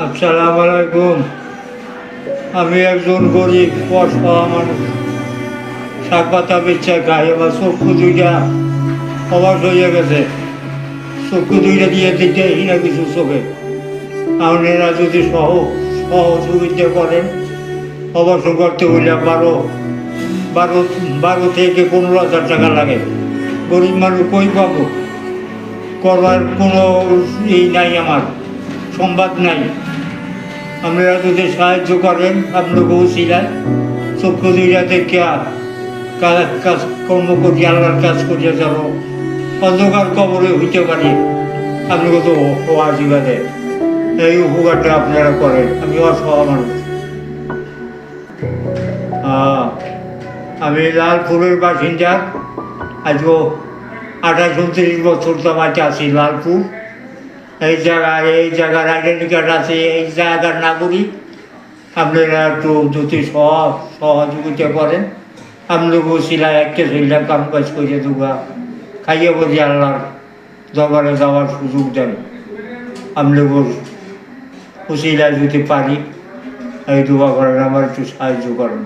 আসসালামু আলাইকুম। আমি একজন গরিব অসহায় মানুষ, শাক পাতা বেচা খাই। আমার চক্ষু দুইটা অবাক হয়ে গেছে, চক্ষু দুইটা দিয়ে দিতে না কিছু চোখে। আপনারা যদি সহযোগিতা করেন, অবশ্য করতে হইলে বারো বারো থেকে 15,000 টাকা লাগে। গরিব মানুষ কই পাবো, করবার কোনো নাই, আমার সংবাদ নাই। আপনারা যদি সাহায্য করেন, আপনাকে উচিলায় চক্ষু দুইটা দেখে কাজ কর্ম করি, আল্লাহর কাজ করিয়া যাব, অন্ধকার কবরে হইতে পারি। আপনাকে তো আশীর্বাদে এই উপকারটা আপনারা করেন। আমি অসহায় মানুষ। আমি লালপুরের বাসিন্দা। আজও 28-29 বছর তোমাকে আছি লালপুর। এই জায়গার আইডেন্টি কার্ড আছে, এই জায়গার নাগরিক। আপনারা একটু যদি সহযোগিতা করেন, আপনাকে সিলাই একটা শরীরটা কাম কাজ করে দুগা খাইয়ে বলি আল্লাহর দরবারে যাওয়ার সুযোগ দেন। আপনাকে উসিলায় যদি পারি, এই দোয়া করেন, আমার একটু সাহায্য করেন।